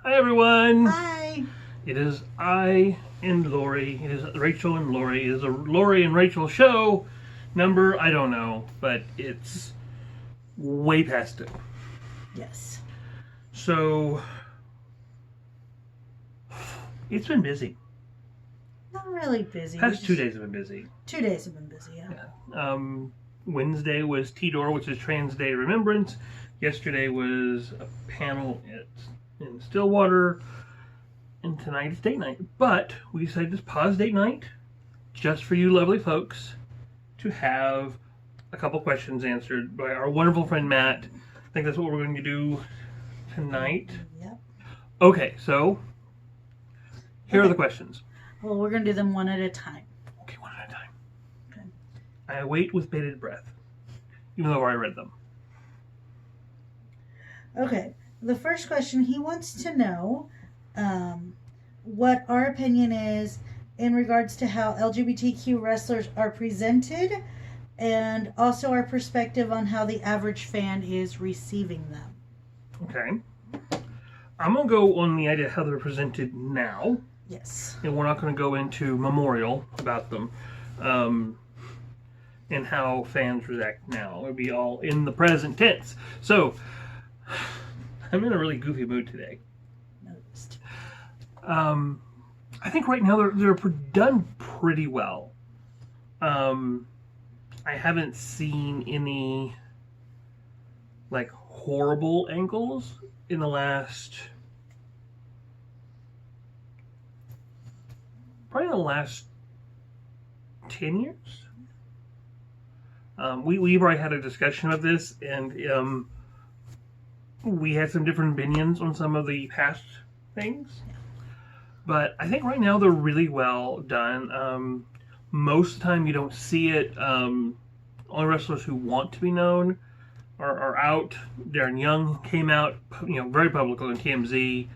Hi everyone! Hi. It is I and Lori. It is Rachel and Lori. It is a Lori and Rachel show. Number, I don't know, but it's way past it. Yes. So, it's been busy. Not really busy. Past 2 days have been busy. 2 days have been busy, yeah. Wednesday was TDOR, which is Trans Day Remembrance. Yesterday was a panel in Stillwater. And tonight is date night. But we decided to pause date night just for you lovely folks to have a couple questions answered by our wonderful friend Matt. I think that's what we're going to do tonight. Yep. Okay, so here are the questions. Well, we're going to do them one at a time. Okay, one at a time. Okay. I await with bated breath, even though I read them. Okay. The first question, he wants to know what our opinion is in regards to how LGBTQ wrestlers are presented and also our perspective on how the average fan is receiving them. Okay. I'm going to go on the idea of how they're presented now. Yes. And we're not going to go into memorial about them and how fans react now. It'll be all in the present tense. So, I'm in a really goofy mood today. Noticed. I think right now they're done pretty well. I haven't seen any like horrible angles in the last probably the last 10 years. We've already had a discussion of this, and we had some different opinions on some of the past things. But I think right now they're really well done. Most of the time you don't see it. Only wrestlers who want to be known are out. Darren Young came out, very publicly on TMZ.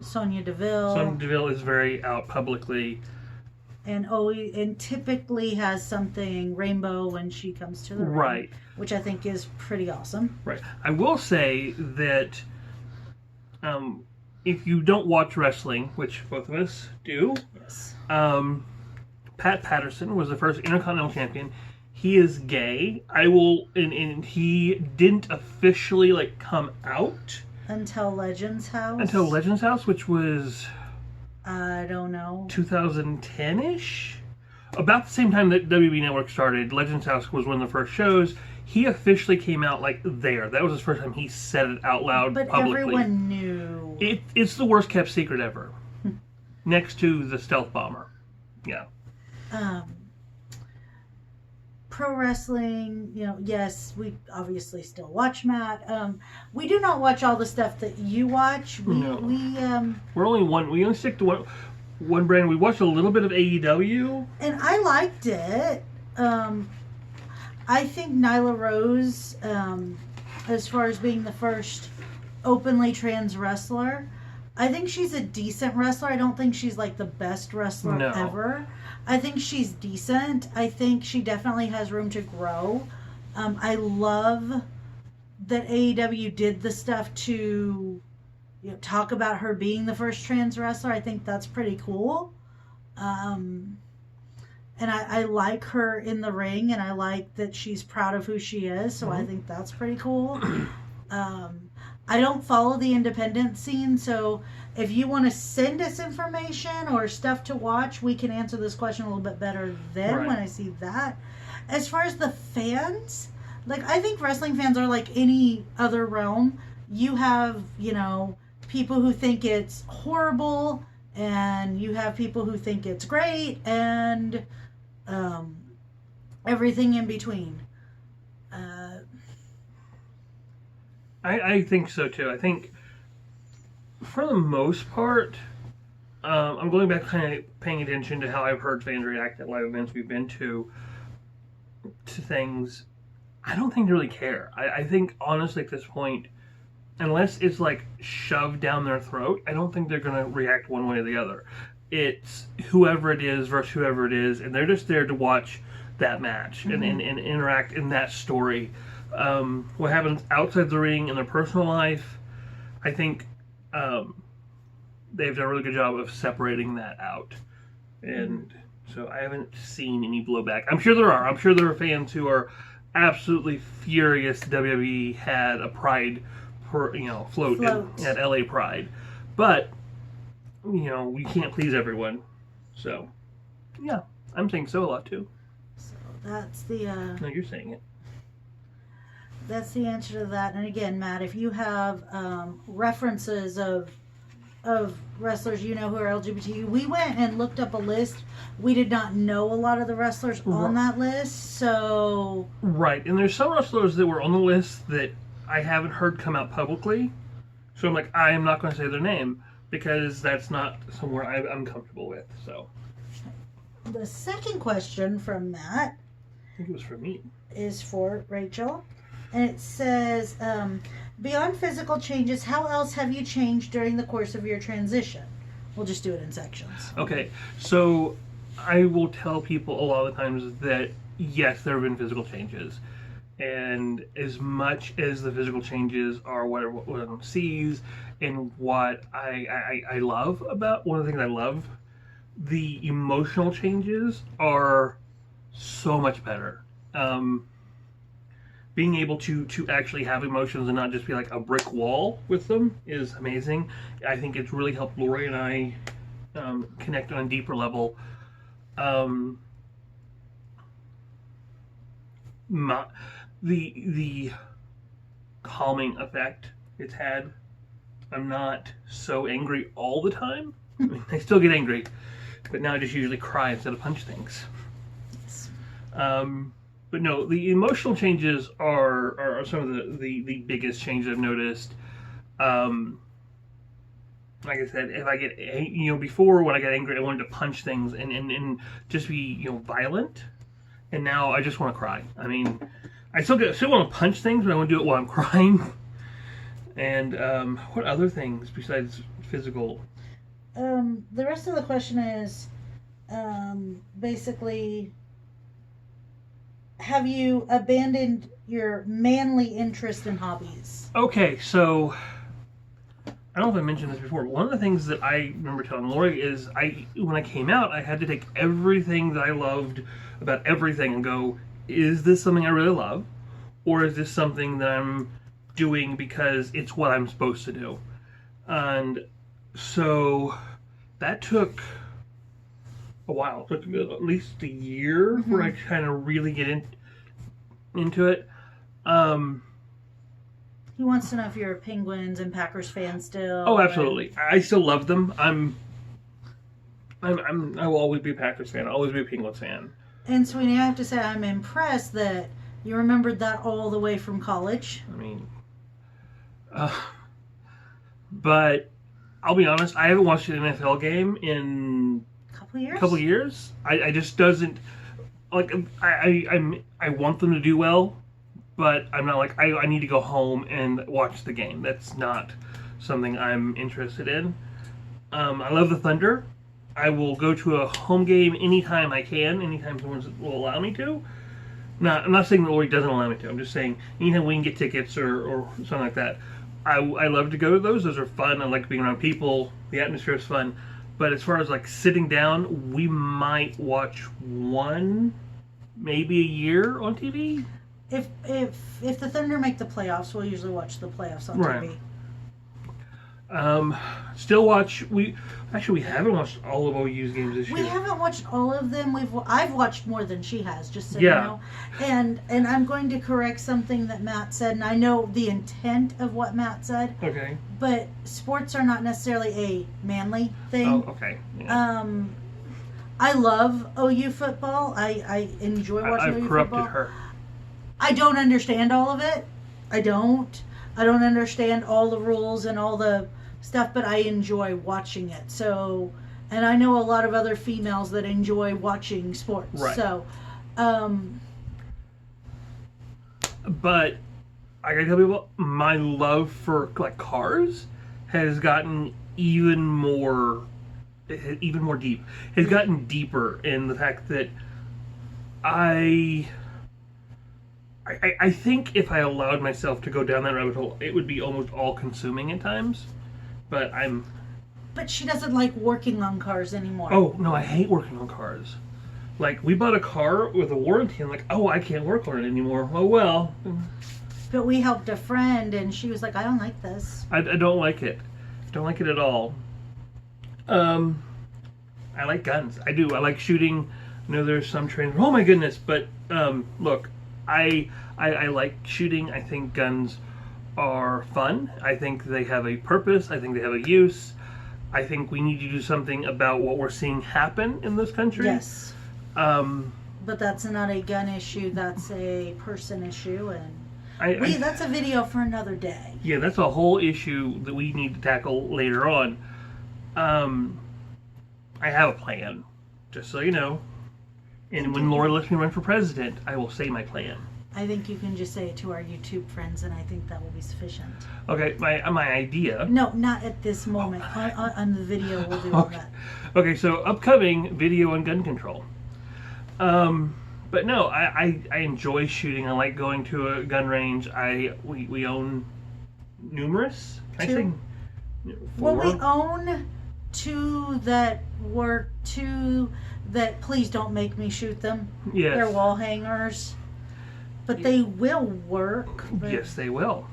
Sonya Deville. Sonya Deville is very out publicly. And typically has something rainbow when she comes to the ring, right, which I think is pretty awesome. Right. I will say that if you don't watch wrestling, which both of us do, yes. Pat Patterson was the first Intercontinental Champion. He is gay. And he didn't officially come out until Legends House. Which was I don't know, 2010-ish. About the same time that WB Network started, Legends House was one of the first shows. He officially came out there. That was his first time he said it out loud but publicly. Everyone knew. It's the worst kept secret ever. Next to the stealth bomber. Yeah. Pro wrestling, yes, we obviously still watch Matt. We do not watch all the stuff that you watch. We're only one. We only stick to one brand. We watched a little bit of AEW, and I liked it. I think Nyla Rose, as far as being the first openly trans wrestler, I think she's a decent wrestler. I don't think she's the best wrestler ever. I think she's decent. I think she definitely has room to grow. I love that AEW did the stuff to talk about her being the first trans wrestler. I think that's pretty cool. And I like her in the ring, and I like that she's proud of who she is, so I think that's pretty cool. I don't follow the independent scene, so if you want to send us information or stuff to watch, we can answer this question a little bit better then when I see that. As far as the fans, I think wrestling fans are like any other realm. You have, people who think it's horrible, and you have people who think it's great, and everything in between. I think so too. I think for the most part, I'm going back kind of paying attention to how I've heard fans react at live events we've been to things. I don't think they really care. I think honestly at this point, unless it's shoved down their throat, I don't think they're going to react one way or the other. It's whoever it is versus whoever it is, and they're just there to watch that match and interact in that story. What happens outside the ring in their personal life, I think they've done a really good job of separating that out. And so I haven't seen any blowback. I'm sure there are. I'm sure there are fans who are absolutely furious WWE had a Pride, float. At LA Pride. But, we can't please everyone. So, yeah, I'm saying so a lot too. So that's the. No, you're saying it. That's the answer to that. And again, Matt, if you have references of wrestlers who are LGBTQ, we went and looked up a list. We did not know a lot of the wrestlers on that list, so right. And there's some wrestlers that were on the list that I haven't heard come out publicly. So I'm like, I am not going to say their name because that's not somewhere I'm comfortable with. So the second question from Matt, I think it was for me, is for Rachel. And it says, beyond physical changes, how else have you changed during the course of your transition? We'll just do it in sections. Okay, so I will tell people a lot of the times that, yes, there have been physical changes. And as much as the physical changes are what everyone sees and what I love about, one of the things I love, the emotional changes are so much better. Being able to actually have emotions and not just be like a brick wall with them is amazing. I think it's really helped Lori and I connect on a deeper level. The calming effect it's had. I'm not so angry all the time. I mean, I still get angry, but now I just usually cry instead of punch things. Yes. But no, the emotional changes are some of the biggest changes I've noticed. Like I said, if I get, before when I got angry, I wanted to punch things and just be, violent. And now I just want to cry. I mean, I still want to punch things, but I want to do it while I'm crying. And what other things besides physical? The rest of the question is basically, have you abandoned your manly interest in hobbies? Okay, so I don't know if I mentioned this before, but one of the things that I remember telling Lori is when I came out, I had to take everything that I loved about everything and go, is this something I really love? Or is this something that I'm doing because it's what I'm supposed to do? And so that took a while. It took at least a year for I kind of really get into it. He wants to know if you're a Penguins and Packers fan still. Oh, absolutely. I still love them. I will always be a Packers fan. I'll always be a Penguins fan. And Sweeney, I have to say I'm impressed that you remembered that all the way from college. I mean, but I'll be honest, I haven't watched an NFL game in a couple years. I just doesn't like. I want them to do well, but I'm not like I need to go home and watch the game. That's not something I'm interested in. I love the Thunder. I will go to a home game anytime I can, anytime someone will allow me to. I'm not saying that Lori doesn't allow me to. I'm just saying anytime we can get tickets or something like that. I love to go to those. Those are fun. I like being around people. The atmosphere is fun. But as far as like sitting down, we might watch one, maybe a year on TV. If the Thunder make the playoffs, we'll usually watch the playoffs on TV. Still watch. We haven't watched all of OU's games this year. We haven't watched all of them. I've watched more than she has, just so you know. And I'm going to correct something that Matt said, and I know the intent of what Matt said. Okay. But sports are not necessarily a manly thing. Oh, okay. Yeah. I love OU football. I enjoy watching OU football. I've corrupted her. I don't understand all of it. I don't understand all the rules and all the stuff, but I enjoy watching it. So, and I know a lot of other females that enjoy watching sports. Right. So, but I gotta tell people, my love for like cars has gotten even more deep. Has gotten deeper in the fact that I think if I allowed myself to go down that rabbit hole, it would be almost all consuming at times. But But she doesn't like working on cars anymore. Oh, no, I hate working on cars. Like, we bought a car with a warranty. I'm like, oh, I can't work on it anymore. Oh, well. But we helped a friend, and she was like, I don't like this. I don't like it. Don't like it at all. I like guns. I do. I like shooting. I know there's some trainers. Oh, my goodness. But, look, I like shooting. I think guns are fun. I think they have a purpose. I think they have a use. I think we need to do something about what we're seeing happen in this country. Yes. But that's not a gun issue. That's a person issue, and that's a video for another day. Yeah, that's a whole issue that we need to tackle later on. I have a plan, just so you know. And when Laura lets me run for president, I will say my plan. I think you can just say it to our YouTube friends, and I think that will be sufficient. Okay, my idea. No, not at this moment. On the video, we'll do all that. Okay, so upcoming video on gun control. But no, I enjoy shooting. I like going to a gun range. We own numerous. Can I say 4? Well, we own 2 that work. 2 that, please don't make me shoot them. Yes. They're wall hangers. But they will work. Yes, they will.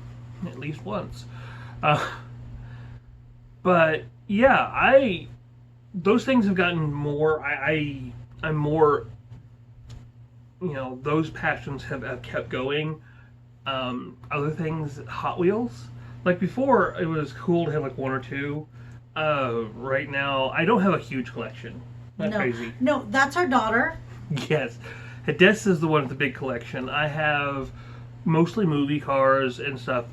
At least once. But yeah, those things have gotten more. I'm more. You know, those passions have kept going. Other things, Hot Wheels. Like before, it was cool to have like 1 or 2. Right now, I don't have a huge collection. Not crazy. No, that's our daughter. Yes. Hadassah's the one with the big collection. I have mostly movie cars and stuff.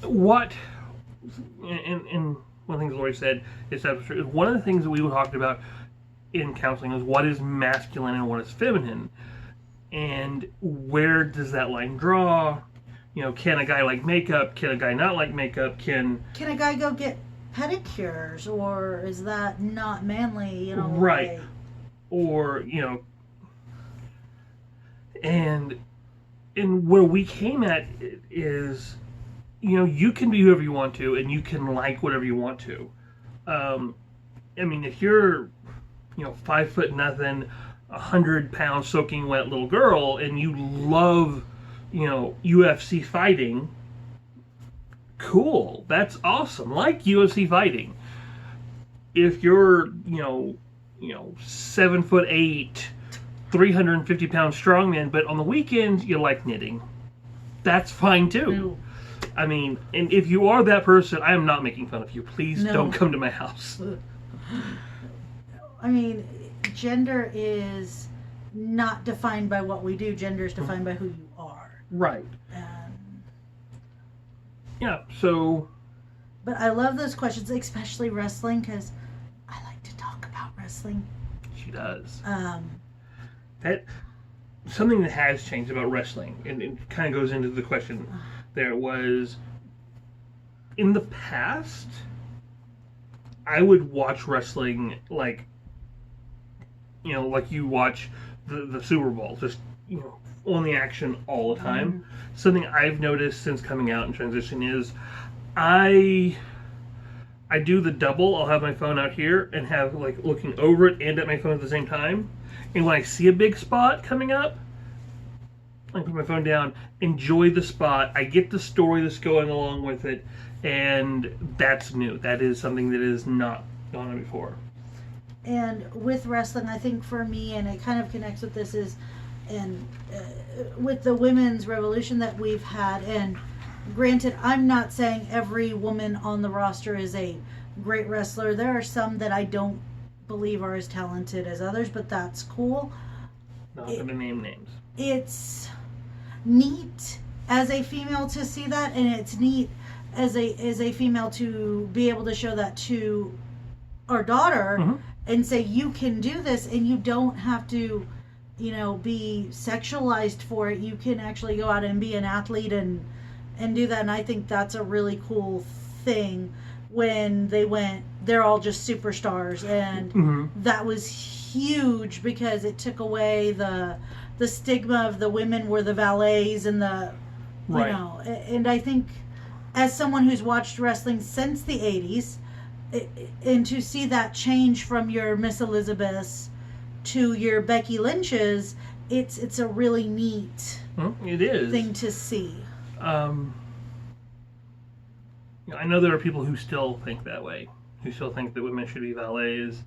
And one of the things Lori said is one of the things that we talked about in counseling is what is masculine and what is feminine. And where does that line draw? You know, can a guy like makeup? Can a guy not like makeup? Can a guy go get pedicures? Or is that not manly? You know, right. Like... Or, you know, and where we came at is, you know, you can be whoever you want to, and you can like whatever you want to. I mean, if you're, you know, 5 foot nothing, 100-pound soaking wet little girl, and you love, you know, UFC fighting, cool. That's awesome. Like UFC fighting. If you're, you know, 7'8", 350-pound strongman, but on the weekends you like knitting, that's fine too. No. I mean, and if you are that person, I am not making fun of you. Please don't come to my house. I mean, gender is not defined by what we do. Gender is defined by who you are. Right. Yeah, so... But I love those questions, especially wrestling, because I like to talk about wrestling. She does. Something that has changed about wrestling, and it kind of goes into the question, there was, in the past, I would watch wrestling like, you know, like you watch the Super Bowl, just, you know, on the action all the time. Mm-hmm. Something I've noticed since coming out and transition is I do the double. I'll have my phone out here and have like looking over it and at my phone at the same time. And when I see a big spot coming up, I put my phone down, enjoy the spot. I get the story that's going along with it, and that's new. That is something that is not gone on before. And with wrestling, I think for me, and it kind of connects with this, is with the women's revolution that we've had. And granted, I'm not saying every woman on the roster is a great wrestler. There are some that I don't believe are as talented as others, but that's cool. Not going to name names. It's neat as a female to see that, and it's neat as a female to be able to show that to our daughter. Mm-hmm. And say, you can do this, and you don't have to, you know, be sexualized for it. You can actually go out and be an athlete and do that. And I think that's a really cool thing when they're all just superstars. And mm-hmm. that was huge because it took away the stigma of the women were the valets and the, you know, and I think as someone who's watched wrestling since the 80s, and to see that change from your Miss Elizabeths to your Becky Lynch's, it's a really neat it is thing to see. I know there are people who still think that way, who still think that women should be valets.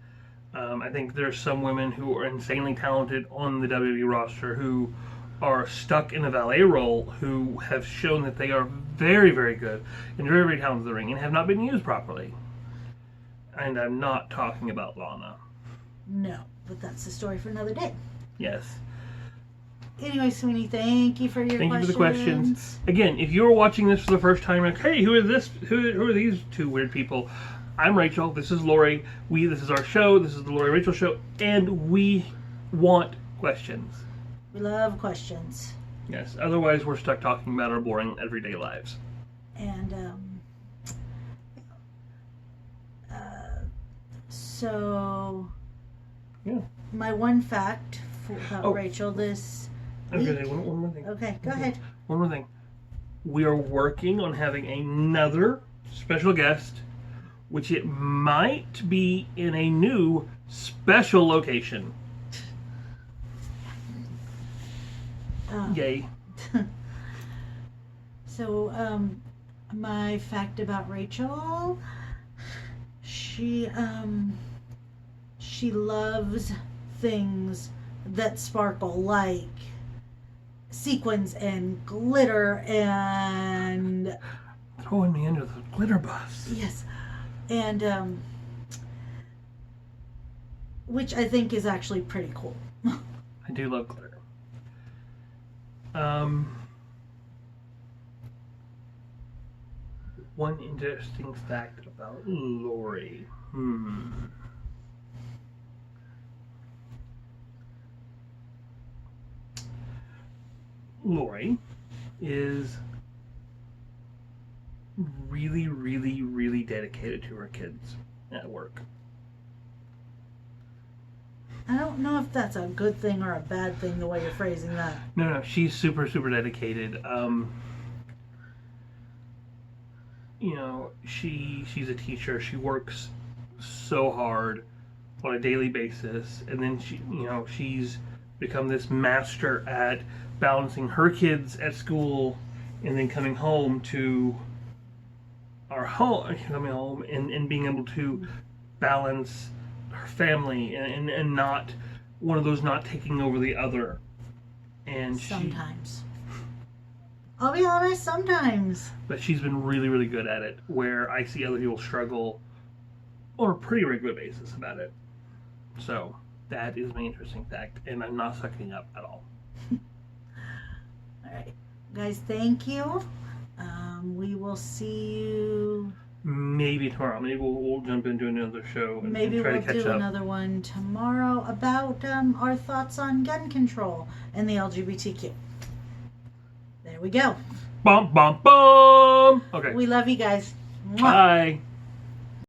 I think there's some women who are insanely talented on the WWE roster who are stuck in a valet role, who have shown that they are very, very good and very, very talented in the ring and have not been used properly. And I'm not talking about Lana. No, but that's the story for another day. Yes. Anyway, Sweeney, thank you for your questions. Thank you for the questions. Again, if you're watching this for the first time, like, hey, who is this? Who are these two weird people? I'm Rachel. This is Lori. This is our show. This is the Lori Rachel Show, and we want questions. We love questions. Yes. Otherwise, we're stuck talking about our boring everyday lives. And so, yeah. My one fact about Rachel this week. Okay, one more thing. Okay, go ahead. One more thing. We are working on having another special guest, which it might be in a new special location. Yay. So, my fact about Rachel, she loves things that sparkle, like sequins and glitter and throwing me under the glitter bus. Yes. And which I think is actually pretty cool. I do love glitter. One interesting fact about Lori. Lori is really, really, really dedicated to her kids at work. I don't know if that's a good thing or a bad thing, the way you're phrasing that. No, she's super, super dedicated. You know, she's a teacher. She works so hard on a daily basis, and then she's become this master at balancing her kids at school, and then coming home to coming home and being able to balance her family and not one of those not taking over the other. And sometimes. I'll be honest, sometimes. But she's been really, really good at it, where I see other people struggle on a pretty regular basis about it. So that is my interesting fact, and I'm not sucking up at all. All right, guys, thank you. We will see you maybe tomorrow. Maybe we'll jump into another show and try to catch up. Maybe we'll do another one tomorrow about our thoughts on gun control and the LGBTQ. There we go. Bum, bum, bum. Okay. We love you guys. Mwah. Bye.